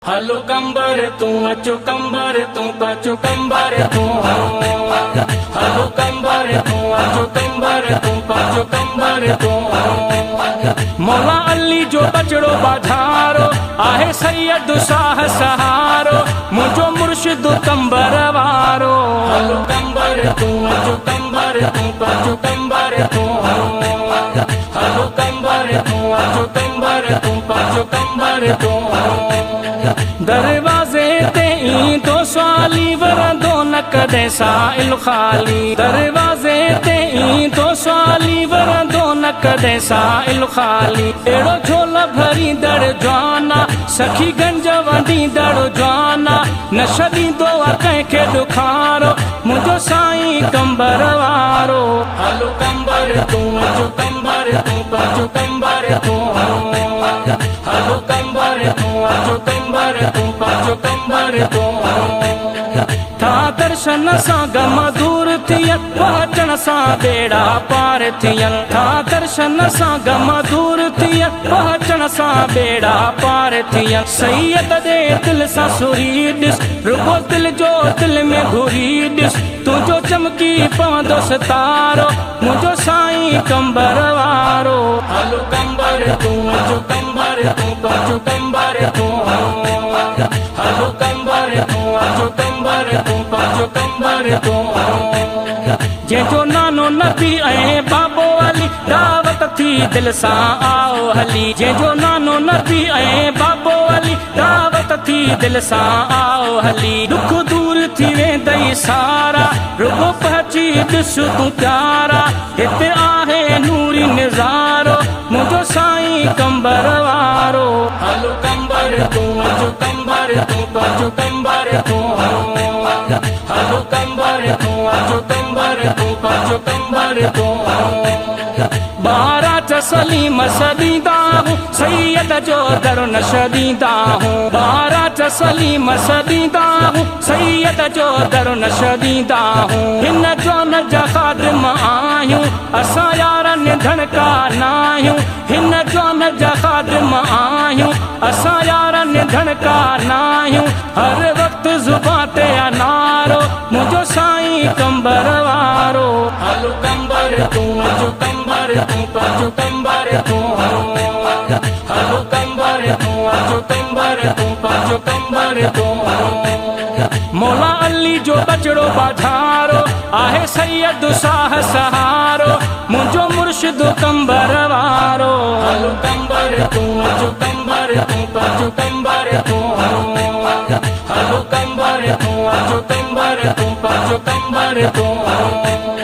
हलो कंबर तू अचो कंबर तू पचो कंबर तू हलो कंबर तू अचो कंबर तू पचो कंबर तू मौला अली जो बचड़ो बाधारो आहे सैयद शाह सहारो मुझो मुर्शिद कंबर वारो हलो कंबर तू अचो कंबर तू पचो कंबर तू हलो कंबर तू अचो कंबर तू पचो कंबर तू दरवाजे ते ई तो स्वाली वरंदो न कदे साइल खाली दरवाजे ते ई तो स्वाली वरंदो न कदे साइल खाली एड़ो झोला भरी दड़ जाना सखी गंज वंडी दड़ जाना न छॾींदो आहे कंहिंखे ॾुखारो मुंहिंजो साईं कंबर वारो हलो कंबर तू अचो कंबर तू पचो कंबर तू हलो कंबर तू अचो कंबर तू पचो कंबर तू था दर्शन सां गम दूर थियन पहुचण सां बेड़ा पार थियन था दर्शन सां गम दूर थियन पहुचण सां बेड़ा पार थियन सैयद दे दिल सां सुरी ॾिस रुगो दिल जो दिल में घुरी ॾिस तुंहिंजो चमकी पवंदो सितारो मुंहिंजो साईं कंबर वारो हलो कंबर तू अचो कंबर तू पचो कंबर तू हलो कंबर तू अचो कंबर तू पचो कंबर तू जंहिंजो नानो नबी ऐं बाबो अली दावत थी दिल सां आओ हली जंहिंजो नानो नबी ऐं बाबो अली दावत थी दिल सां आओ हली दुख दूर थी वेंदई सारा रुगो पहुची ॾिस तूं प्यारा हिते आहे नूरी निज़ारो मुंहिंजो साईं कंबर वारो हलो कंबर तू अचो कंबर तू पचो कंबर तू हलो कंबर तू अचो कंबर तू पचो कंबर तू बारा सलीम सदीदा हूँ सैयद जो दर न छॾींदा हूँ बारा सलीम सदीदा हूँ सैयद जो दर न छॾींदा हूँ हिन जो न जा ख़ादिम आहियूं असां यार निधन का नाहियूं हिन जो न जा ख़ादिम आहियूं असां यार निधन का नाहियूं हर वक़्तु ज़ुबान ते नारो मुंहिंजो साईं कंबर वारो हलो कंबर तू अचो कंबर तू पचो कंबर तू हलो कंबर तू अचो कंबर तू पचो कंबर तू मौला अली जो बचड़ो बाधारो आहे सैयद शाह सहारो मुंहिंजो मुर्शिद कंबर वारो हलो कंबर तू अचो कंबर तू पचो कंबर तू हलो कंबर तू अचो कंबर तू पचो कंबर तू